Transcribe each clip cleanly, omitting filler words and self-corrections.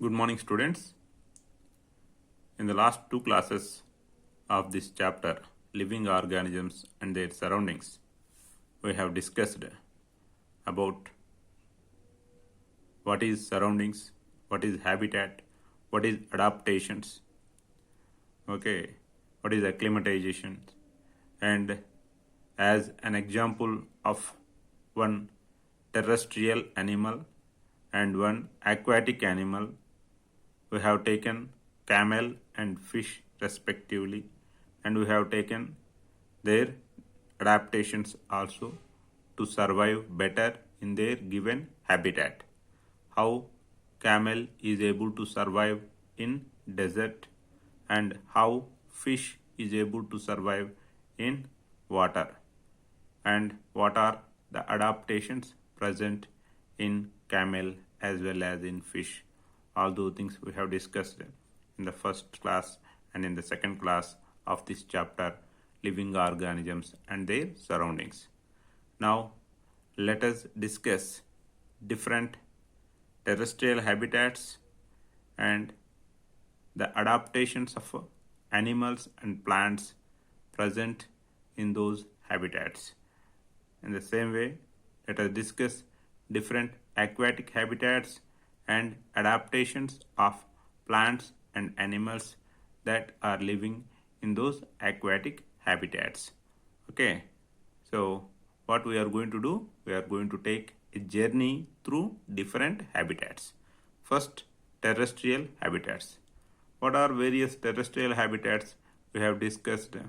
Good morning, students. In the last two classes of this chapter, Living Organisms and Their Surroundings, we have discussed about what is surroundings, what is habitat, what is adaptations, okay, what is acclimatization, and as an example of one terrestrial animal and one aquatic animal, we have taken camel and fish respectively, and we have taken their adaptations also to survive better in their given habitat. How camel is able to survive in desert and how fish is able to survive in water, and what are the adaptations present in camel as well as in fish. All those things we have discussed in the first class and in the second class of this chapter, Living Organisms and Their Surroundings. Now let us discuss different terrestrial habitats and the adaptations of animals and plants present in those habitats. In the same way, let us discuss different aquatic habitats and adaptations of plants and animals that are living in those aquatic habitats. Okay, so what we are going to do, we are going to take a journey through different habitats. First, terrestrial habitats. What are various terrestrial habitats? We have discussed it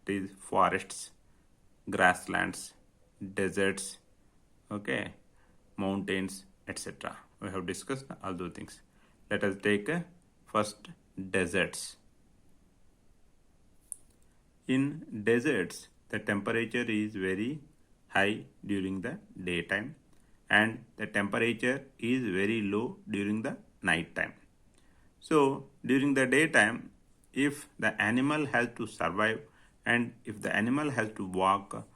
is forests, grasslands, deserts, okay, mountains, etc. We have discussed all those things. Let us take first deserts. In deserts, the temperature is very high during the daytime and the temperature is very low during the night time. So during the daytime, if the animal has to survive and if the animal has to walk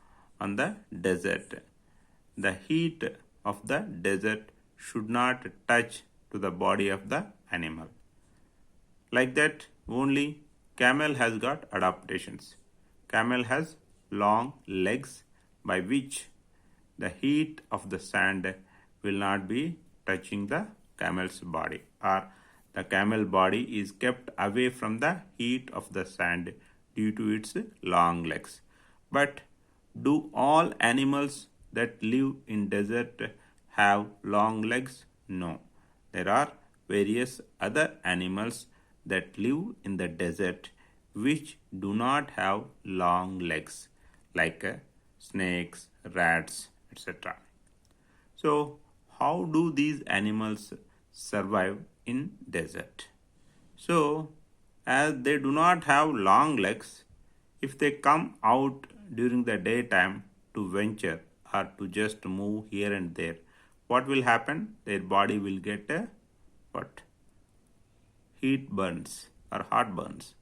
on the desert, the heat of the desert should not touch to the body of the animal. Like that, only camel has got adaptations. Camel has long legs by which the heat of the sand will not be touching the camel's body, or the camel body is kept away from the heat of the sand due to its long legs. But do all animals that live in desert have long legs? No. There are various other animals that live in the desert which do not have long legs, like snakes, rats, etc. So how do these animals survive in desert? So as they do not have long legs, if they come out during the daytime to venture or to just move here and there, what will happen? Their body will get what? Heat burns or heart burns.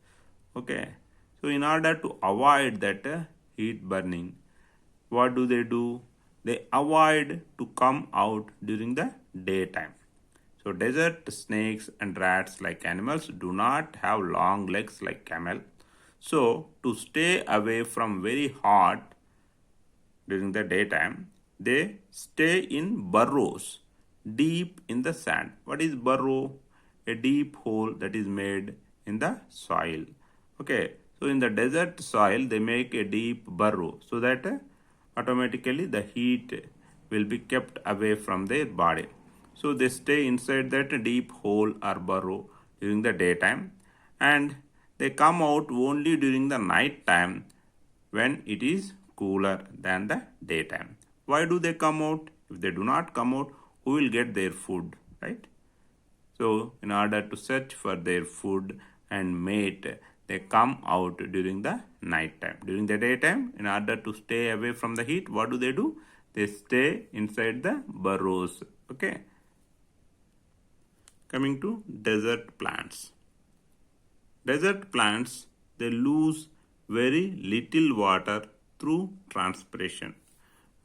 Okay. So in order to avoid that heat burning, what do? They avoid to come out during the daytime. So desert snakes and rats like animals do not have long legs like camel. So to stay away from very hot during the daytime, they stay in burrows deep in the sand. What is burrow? A deep hole that is made in the soil. Okay, so in the desert soil, they make a deep burrow so that automatically the heat will be kept away from their body. So they stay inside that deep hole or burrow during the daytime, and they come out only during the night time when it is cooler than the daytime. Why do they come out? If they do not come out, who will get their food, right? So in order to search for their food and mate, they come out during the night time. During the daytime, in order to stay away from the heat, what do? They stay inside the burrows. Okay. Coming to desert plants. Desert plants, they lose very little water through transpiration.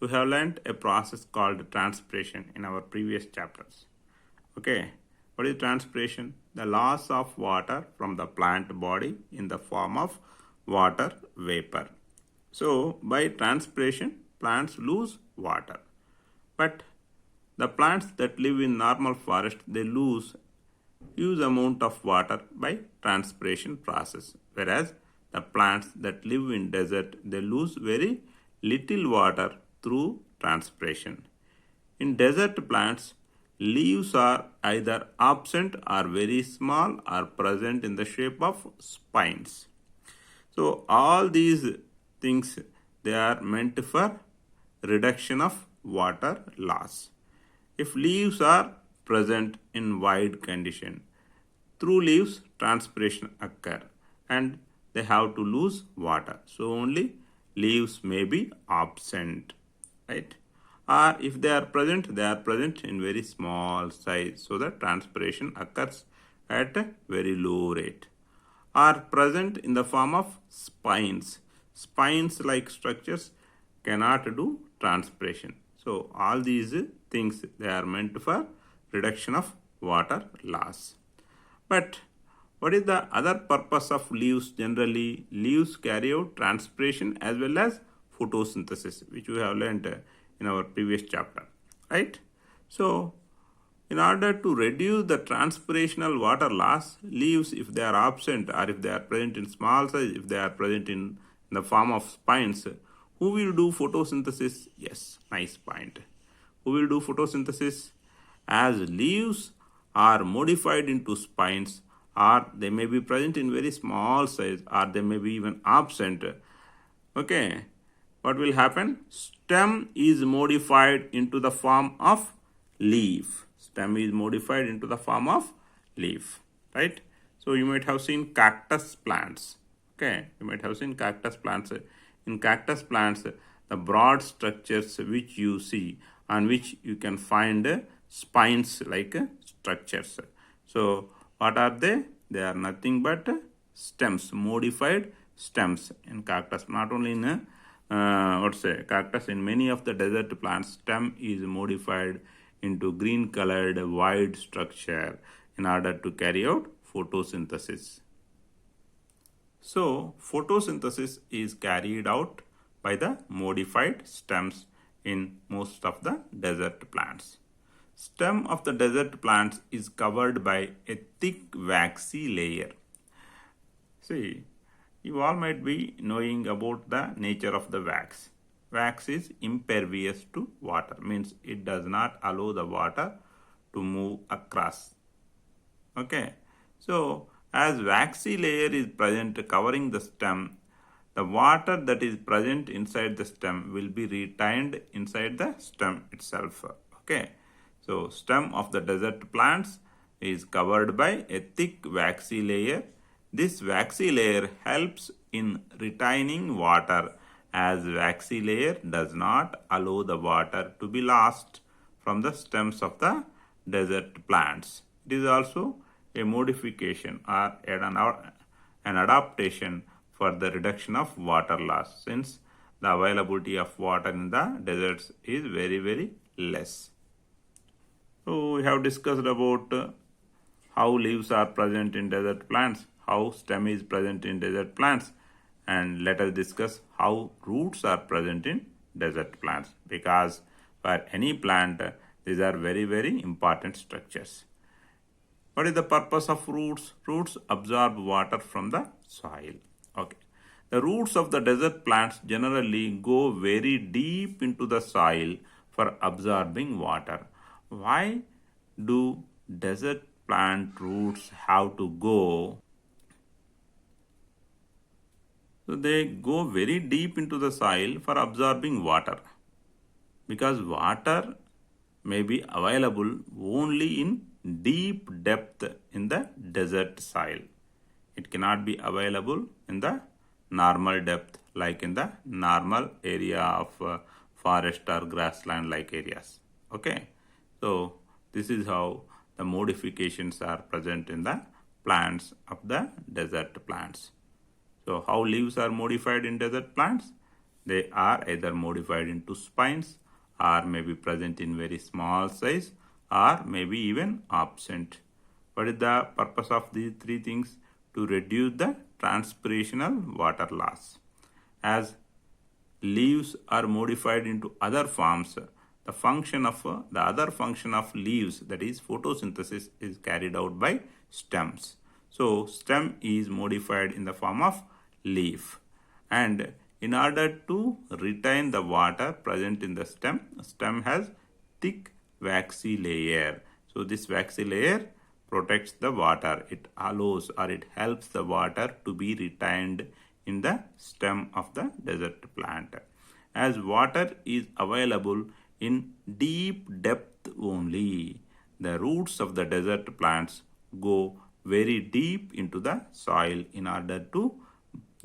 We have learnt a process called transpiration in our previous chapters. Okay. What is transpiration? The loss of water from the plant body in the form of water vapor. So, by transpiration, plants lose water. But the plants that live in normal forest, they lose huge amount of water by transpiration process. Whereas the plants that live in desert, they lose very little water through transpiration. In desert plants, leaves are either absent or very small or present in the shape of spines. So all these things, they are meant for reduction of water loss. If leaves are present in wide condition, through leaves transpiration occur and they have to lose water. So only leaves may be absent, right? Or if they are present in very small size, so that transpiration occurs at a very low rate. Are present in the form of spines. Spines like structures cannot do transpiration. So all these things, they are meant for reduction of water loss. But what is the other purpose of leaves? Generally, leaves carry out transpiration as well as photosynthesis, which we have learned in our previous chapter, right? So, in order to reduce the transpirational water loss, leaves, if they are absent or if they are present in small size, if they are present in the form of spines, who will do photosynthesis? Yes, nice point. Who will do photosynthesis? As leaves are modified into spines, or they may be present in very small size, or they may be even absent. Okay, what will happen? Stem is modified into the form of leaf. Stem is modified into the form of leaf, right? So you might have seen cactus plants. Okay, you might have seen cactus plants. In cactus plants, the broad structures which you see, on which you can find spines like structures. So what are they? They are nothing but stems, modified stems in cactus. Not only in cactus, in many of the desert plants, stem is modified into green colored wide structure in order to carry out photosynthesis. So photosynthesis is carried out by the modified stems in most of the desert plants. Stem of the desert plants is covered by a thick waxy layer. See, you all might be knowing about the nature of the wax. Wax is impervious to water, means it does not allow the water to move across. Okay, so as waxy layer is present covering the stem, the water that is present inside the stem will be retained inside the stem itself. Okay, so stem of the desert plants is covered by a thick waxy layer. This waxy layer helps in retaining water, as waxy layer does not allow the water to be lost from the stems of the desert plants. It is also a modification or an adaptation for the reduction of water loss, since the availability of water in the deserts is very, very less. So we have discussed about how leaves are present in desert plants, how stem is present in desert plants, and let us discuss how roots are present in desert plants, because for any plant these are very, very important structures. What is the purpose of roots? Roots absorb water from the soil. Okay. The roots of the desert plants generally go very deep into the soil for absorbing water. Why do desert plant roots have to go? So they go very deep into the soil for absorbing water, because water may be available only in deep depth in the desert soil. It cannot be available in the normal depth, like in the normal area of forest or grassland like areas. Okay, so this is how the modifications are present in the plants of the desert plants. So how leaves are modified in desert plants? They are either modified into spines, or may be present in very small size, or maybe even absent. What is the purpose of these three things? To reduce the transpirational water loss. As leaves are modified into other forms, the other function of leaves, that is photosynthesis, is carried out by stems. So stem is modified in the form of leaf, and in order to retain the water present in the stem has thick waxy layer. So this waxy layer protects the water. It allows or it helps the water to be retained in the stem of the desert plant. As water is available in deep depth only, the roots of the desert plants go very deep into the soil in order to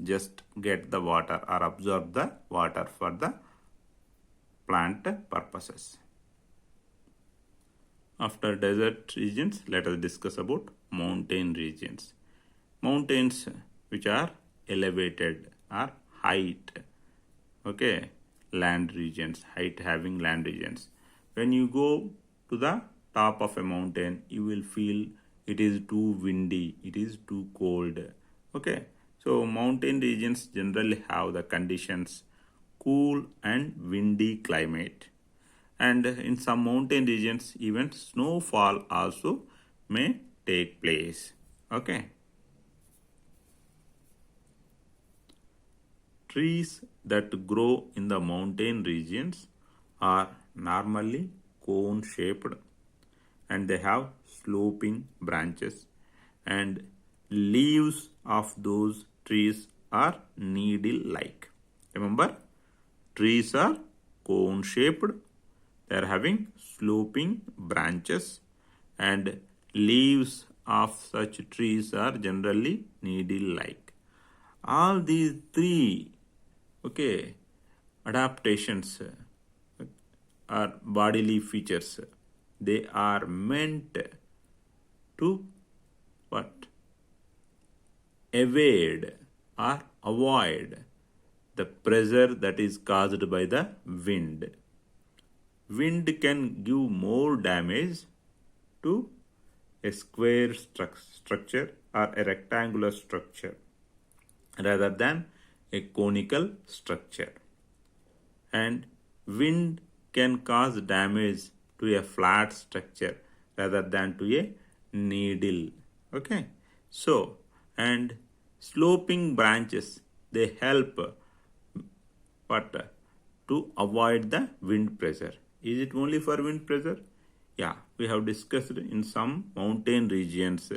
just get the water or absorb the water for the plant purposes. After desert regions, let us discuss about mountain regions. Mountains which are elevated or height, okay, land regions, height having land regions. When you go to the top of a mountain, you will feel it is too windy, it is too cold, okay. So mountain regions generally have the conditions cool and windy climate, and in some mountain regions even snowfall also may take place, okay. Trees that grow in the mountain regions are normally cone shaped, and they have sloping branches, and leaves of those trees are needle like. Remember, trees are cone shaped, they are having sloping branches, and leaves of such trees are generally needle like. All these three, okay, adaptations are bodily features. They are meant to what? Evade or avoid the pressure that is caused by the wind. Wind can give more damage to a square structure or a rectangular structure rather than a conical structure, and wind can cause damage to a flat structure rather than to a needle, okay. So, and sloping branches, they help but to avoid the wind pressure. Is it only for wind pressure? Yeah, we have discussed in some mountain regions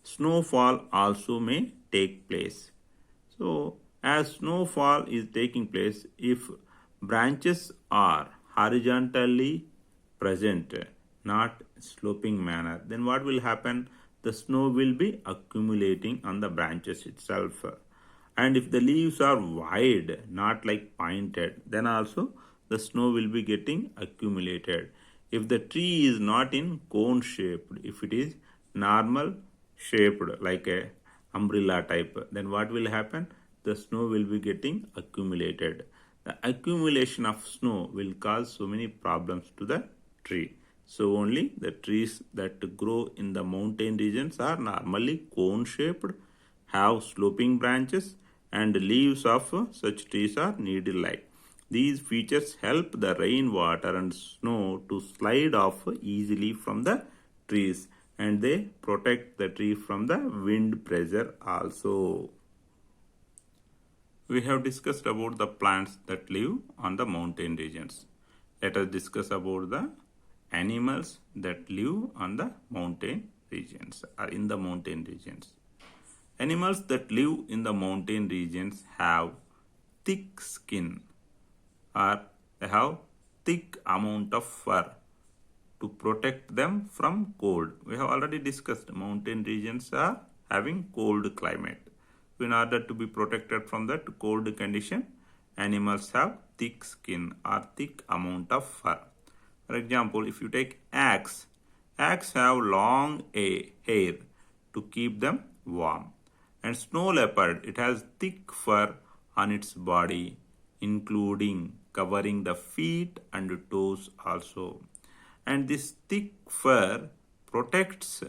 snowfall also may take place. So, as snowfall is taking place, if branches are horizontally present, not sloping manner, then what will happen? The snow will be accumulating on the branches itself. And if the leaves are wide, not like pointed, then also the snow will be getting accumulated. If the tree is not in cone shaped, if it is normal shaped like a umbrella type, then what will happen? The snow will be getting accumulated. The accumulation of snow will cause so many problems to the tree. So only the trees that grow in the mountain regions are normally cone shaped, have sloping branches, and leaves of such trees are needle like. These features help the rainwater and snow to slide off easily from the trees, and they protect the tree from the wind pressure also. We have discussed about the plants that live on the mountain regions. Let us discuss about the animals that live on the mountain regions or in the mountain regions. Animals that live in the mountain regions have thick skin, or they have thick amount of fur to protect them from cold. We have already discussed mountain regions are having cold climate. So in order to be protected from that cold condition, animals have thick skin or thick amount of fur. For example, if you take ants have long hair to keep them warm. And snow leopard, it has thick fur on its body, including covering the feet and toes also. And this thick fur protects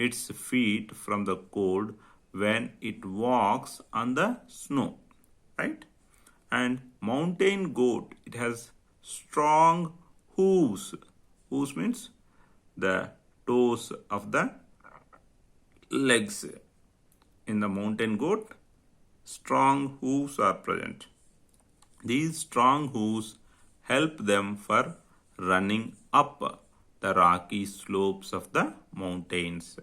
its feet from the cold when it walks on the snow, right? And mountain goat, it has strong hooves. Hooves means the toes of the legs. In the mountain goat, strong hooves are present. These strong hooves help them for running up the rocky slopes of the mountains.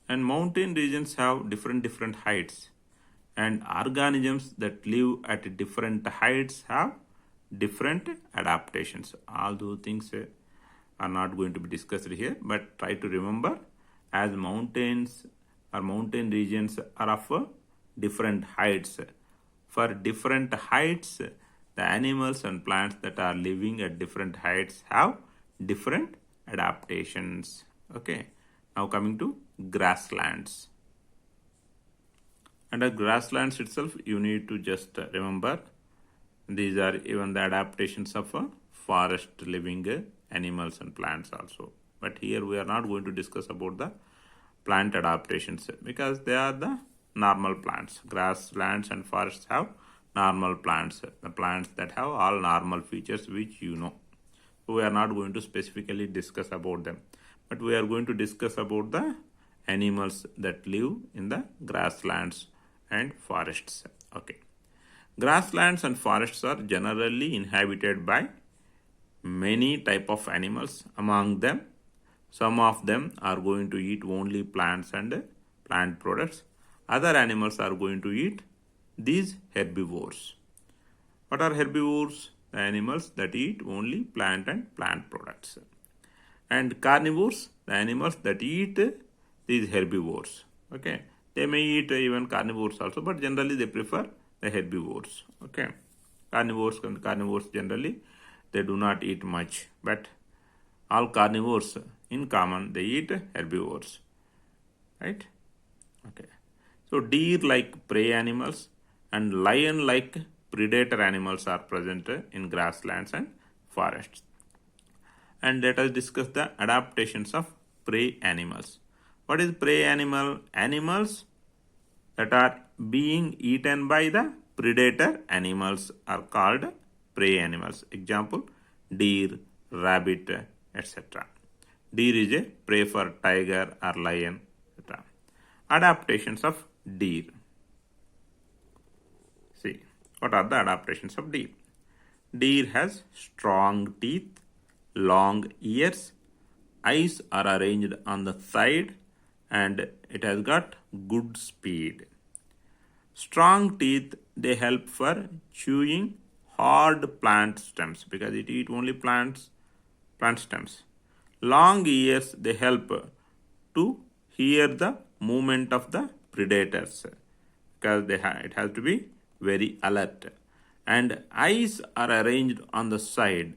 And mountain regions have different heights, and organisms that live at different heights have different adaptations. All those things are not going to be discussed here, but try to remember, as mountains or mountain regions are of different heights. For different heights, the animals and plants that are living at different heights have different adaptations. Okay, now coming to grasslands. Under grasslands itself, you need to just remember these are even the adaptations of forest living animals and plants also. But here we are not going to discuss about the plant adaptations because they are the normal plants. Grasslands and forests have normal plants, the plants that have all normal features which you know. So we are not going to specifically discuss about them, but we are going to discuss about the animals that live in the grasslands and forests. Okay. Grasslands and forests are generally inhabited by many type of animals. Among them, some of them are going to eat only plants and plant products. Other animals are going to eat these herbivores. What are herbivores? The animals that eat only plant and plant products. And carnivores, the animals that eat these herbivores. Okay, they may eat even carnivores also, but generally they prefer the herbivores. Okay, carnivores generally they do not eat much, but all carnivores in common they eat herbivores, right? Okay, so deer like prey animals and lion like predator animals are present in grasslands and forests. And let us discuss the adaptations of prey animals. What is prey animal? Animals that are being eaten by the predator animals are called prey animals. Example, deer, rabbit, etc. Deer is a prey for tiger or lion, etc. Adaptations of deer. See, what are the adaptations of deer? Deer has strong teeth, long ears, eyes are arranged on the side, and it has got good speed. Strong teeth, they help for chewing hard plant stems because it eat only plant stems. Long ears, they help to hear the movement of the predators because it has to be very alert. And eyes are arranged on the side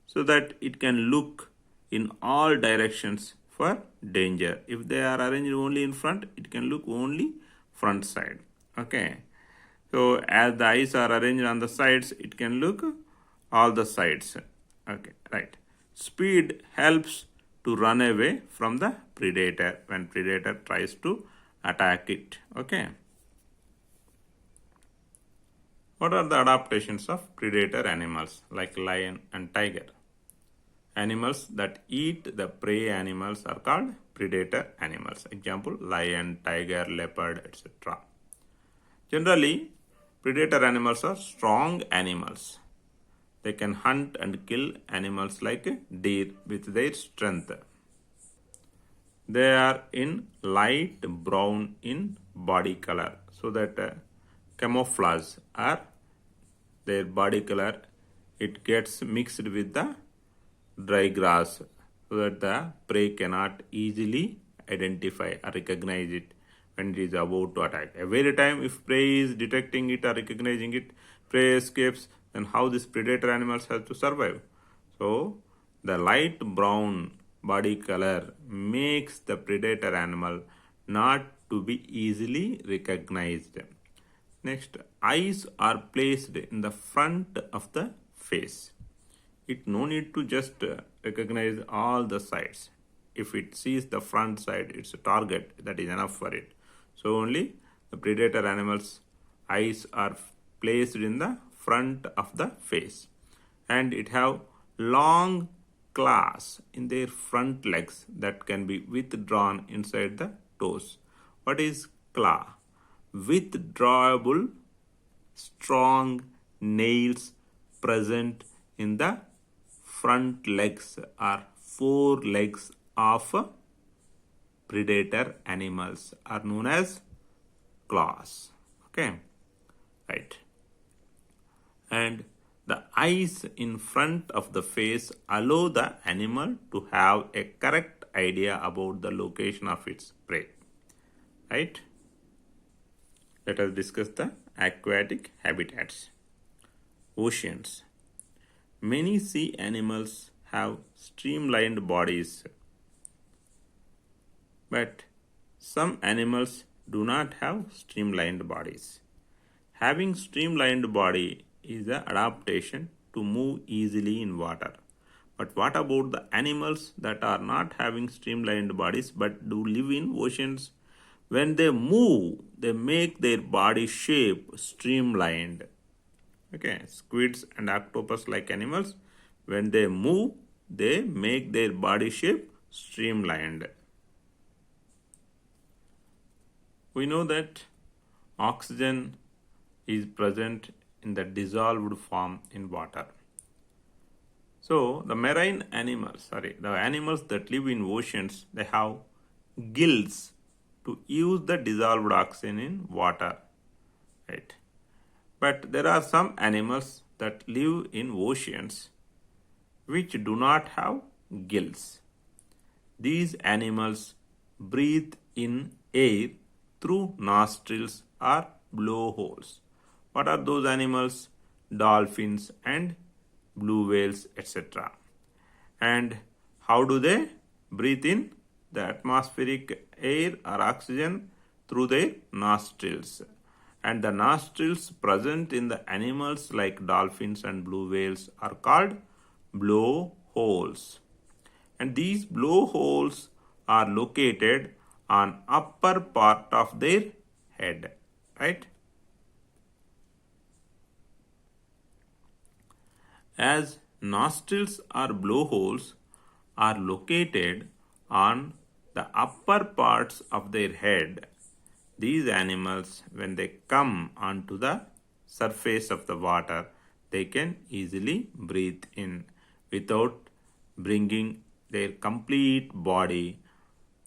so that it can look in all directions for danger. If they are arranged only in front, it can look only front side. Okay, so as the eyes are arranged on the sides, it can look all the sides. Okay, right. Speed helps to run away from the predator when predator tries to attack it. Okay, what are the adaptations of predator animals like lion and tiger? Animals that eat the prey animals are called predator animals. Example, lion, tiger, leopard, etc. Generally, predator animals are strong animals. They can hunt and kill animals like deer with their strength. They are in light brown in body color so that camouflage or their body color, it gets mixed with the dry grass so that the prey cannot easily identify or recognize it when it is about to attack. Every time if prey is detecting it or recognizing it, prey escapes, then how this predator animals have to survive? So the light brown body color makes the predator animal not to be easily recognized. Next, eyes are placed in the front of the face. It no need to just recognize all the sides. if it sees the front side, it's a target, that is enough for it. So only the predator animals' eyes are placed in the front of the face, and it have long claws in their front legs that can be withdrawn inside the toes. What is claw? Withdrawable strong nails present in the front legs or forelegs of predator animals are known as claws. Okay, right. And the eyes in front of the face allow the animal to have a correct idea about the location of its prey. Right? Let us discuss the aquatic habitats. Oceans. Many sea animals have streamlined bodies, but some animals do not have streamlined bodies. Having streamlined body is an adaptation to move easily in water. But what about the animals that are not having streamlined bodies but do live in oceans? When they move, they make their body shape streamlined. Okay, squids and octopus like animals, when they move, they make their body shape streamlined. We know that oxygen is present in the dissolved form in water. So the marine animals, the animals that live in oceans, they have gills to use the dissolved oxygen in water, right? But there are some animals that live in oceans which do not have gills. These animals breathe in air through nostrils or blowholes. What are those animals? Dolphins and blue whales, etc. And how do they breathe in the atmospheric air or oxygen? Through their nostrils. And the nostrils present in the animals like dolphins and blue whales are called blowholes. And these blowholes are located on upper part of their head, right? As nostrils or blowholes are located on the upper parts of their head, these animals, when they come onto the surface of the water, they can easily breathe in without bringing their complete body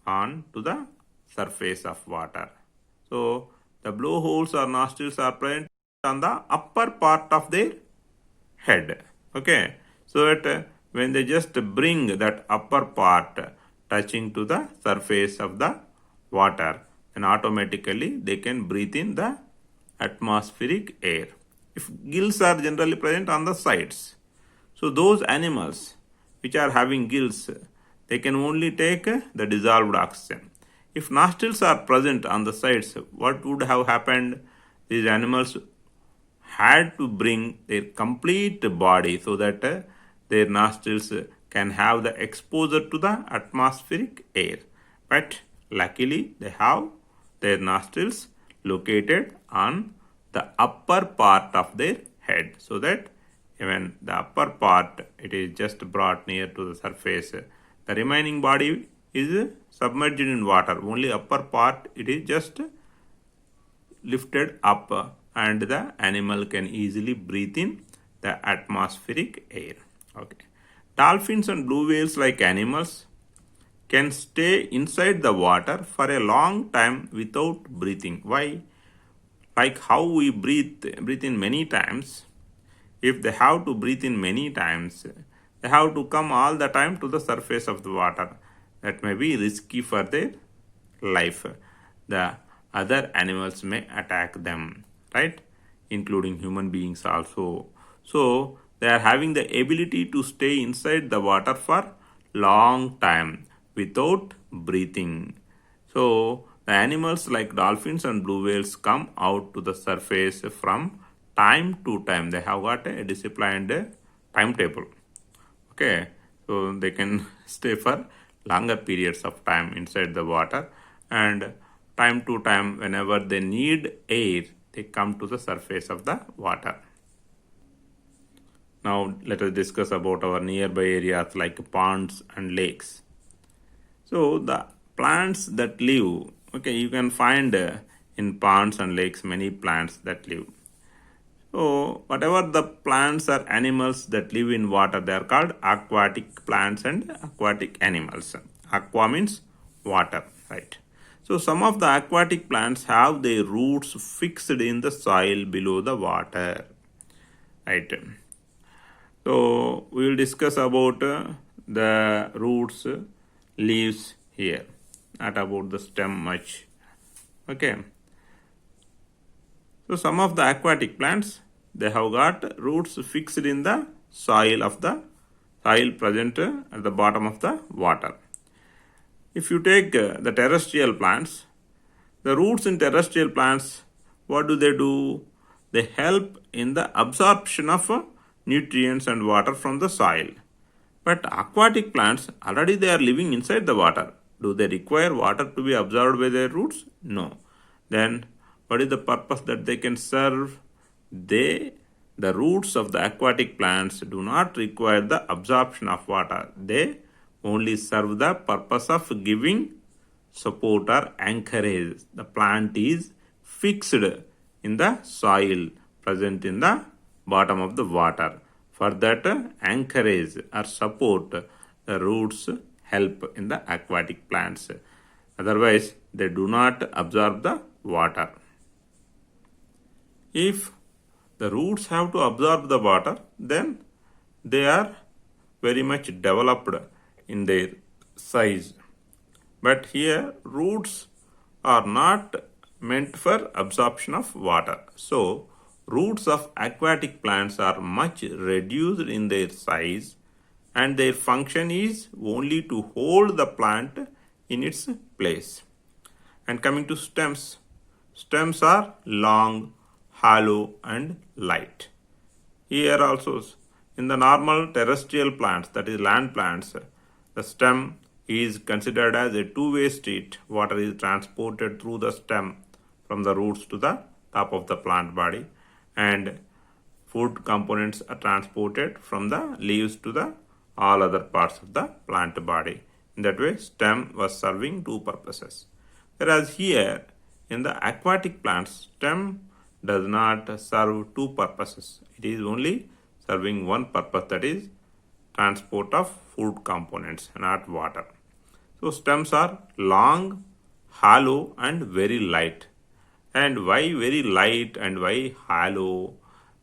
on to the surface of water. So the blowholes or nostrils are present on the upper part of their head. Okay, so that when they just bring that upper part touching to the surface of the water, then automatically they can breathe in the atmospheric air. If gills are generally present on the sides, so those animals which are having gills, they can only take the dissolved oxygen. If nostrils are present on the sides, what would have happened? These animals had to bring their complete body so that their nostrils can have the exposure to the atmospheric air. But luckily, they have their nostrils located on the upper part of their head, so that even the upper part, it is just brought near to the surface. The remaining body is submerged in water. Only upper part, it is just lifted up, and the animal can easily breathe in the atmospheric air. Okay. Dolphins and blue whales like animals can stay inside the water for a long time without breathing. Why? Like how we breathe in many times. If they have to breathe in many times, they have to come all the time to the surface of the water. That may be risky for their life. The other animals may attack them, right? Including human beings also. So they are having the ability to stay inside the water for long time without breathing. So the animals like dolphins and blue whales come out to the surface from time to time. They have got a disciplined timetable. Okay, so they can stay for longer periods of time inside the water, and time to time whenever they need air, they come to the surface of the water. Now let us discuss about our nearby areas like ponds and lakes. So the plants that live, okay, you can find in ponds and lakes many plants that live. So whatever the plants or animals that live in water, they are called aquatic plants and aquatic animals. Aqua means water, right? So some of the aquatic plants have their roots fixed in the soil below the water, right? So we will discuss about the roots, leaves here, not about the stem much. Okay. So some of the aquatic plants, they have got roots fixed in the soil present at the bottom of the water. If you take the terrestrial plants, the roots in terrestrial plants, what do? They help in the absorption of nutrients and water from the soil. But aquatic plants, already they are living inside the water. Do they require water to be absorbed by their roots? No. Then what is the purpose that they can serve? The roots of the aquatic plants do not require the absorption of water. They only serve the purpose of giving support or anchorage. The plant is fixed in the soil present in the bottom of the water. For that anchorage or support, the roots help in the aquatic plants. Otherwise, they do not absorb the water. If the roots have to absorb the water, then they are very much developed in their size. But here, roots are not meant for absorption of water. So, roots of aquatic plants are much reduced in their size, and their function is only to hold the plant in its place. And coming to stems, stems are long, hollow and light. Here also, in the normal terrestrial plants, that is land plants, the stem is considered as a two-way street. Water is transported through the stem from the roots to the top of the plant body, and food components are transported from the leaves to the all other parts of the plant body. In that way, stem was serving two purposes. Whereas here, in the aquatic plants, stem does not serve two purposes. It is only serving one purpose, that is transport of food components, not water. So stems are long, hollow and very light. And why very light and why hollow?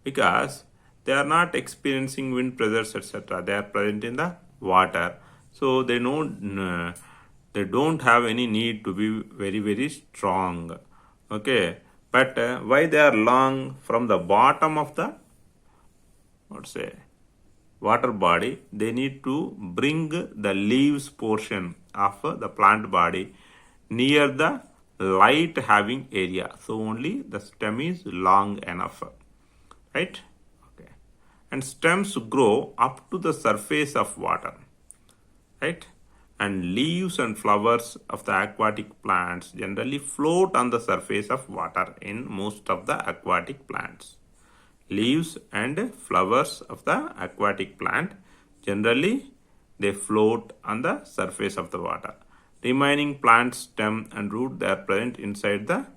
Because they are not experiencing wind pressures, etc. They are present in the water. So they don't have any need to be very, very strong. Okay. But why they are long? From the bottom of the water body, they need to bring the leaves portion of the plant body near the light having area. So only the stem is long enough, right? Okay. And stems grow up to the surface of water, right? And leaves and flowers of the aquatic plants generally float on the surface of water in most of the aquatic plants. Leaves and flowers of the aquatic plant generally they float on the surface of the water. Remaining plant stem and root, they are present inside the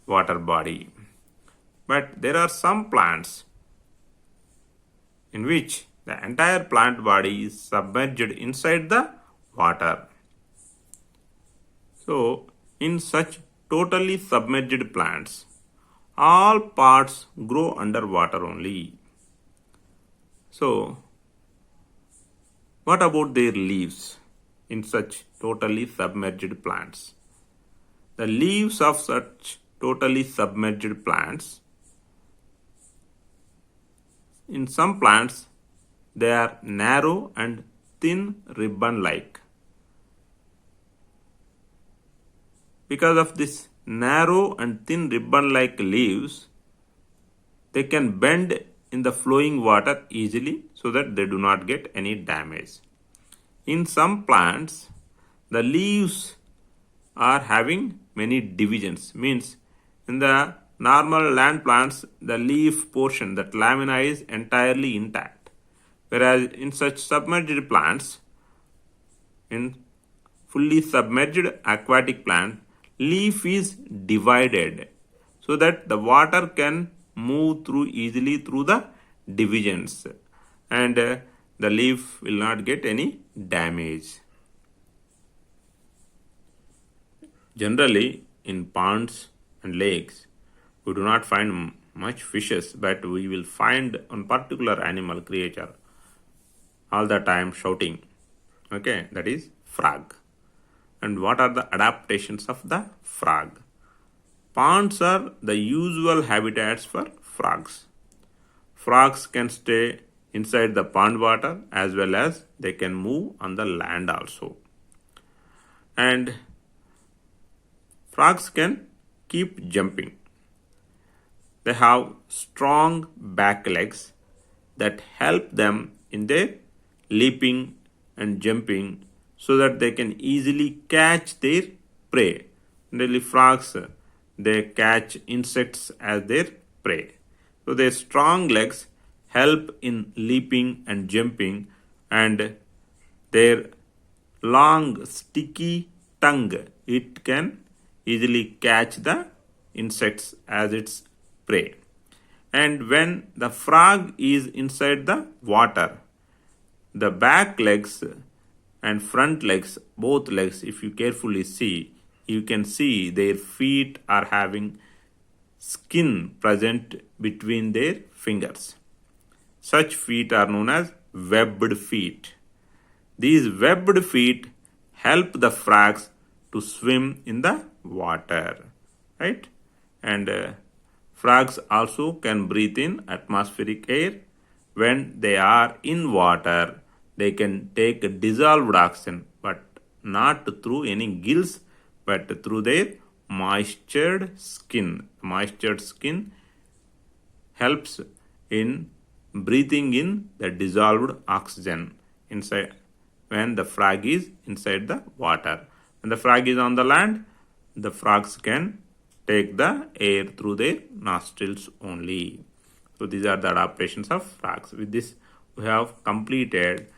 water body. But there are some plants in which the entire plant body is submerged inside the water. So, in such totally submerged plants, all parts grow under water only. So, what about their leaves in such totally submerged plants? The leaves of such totally submerged plants, in some plants, they are narrow and thin ribbon-like. Because of this narrow and thin ribbon-like leaves, they can bend in the flowing water easily so that they do not get any damage. In some plants, the leaves are having many divisions. Means in the normal land plants, the leaf portion, that lamina, is entirely intact. Whereas in such submerged plants, in fully submerged aquatic plant, leaf is divided so that the water can move through easily through the divisions, and the leaf will not get any damage. Generally, in ponds and lakes, we do not find much fishes, but we will find one particular animal creature all the time shouting. Okay, that is frog. And what are the adaptations of the frog? Ponds are the usual habitats for frogs. Frogs can stay inside the pond water as well as they can move on the land also. And frogs can keep jumping. They have strong back legs that help them in their leaping and jumping so that they can easily catch their prey. Generally, frogs, they catch insects as their prey. So their strong legs help in leaping and jumping, and their long sticky tongue, it can easily catch the insects as its prey. And when the frog is inside the water, the back legs and front legs, both legs, if you carefully see, you can see their feet are having skin present between their fingers. Such feet are known as webbed feet. These webbed feet help the frogs to swim in the water, right? And frogs also can breathe in atmospheric air. When they are in water, they can take dissolved oxygen, but not through any gills, but through their moistured skin. Moistured skin helps in breathing in the dissolved oxygen inside when the frog is inside the water. When the frog is on the land, the frogs can take the air through their nostrils only. So these are the adaptations of frogs. With this, we have completed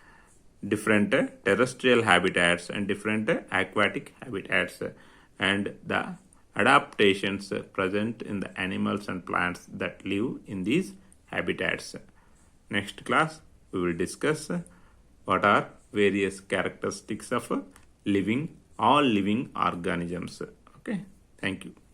different terrestrial habitats and different aquatic habitats and the adaptations present in the animals and plants that live in these habitats. Next class, we will discuss what are various characteristics of all living organisms. Okay, thank you.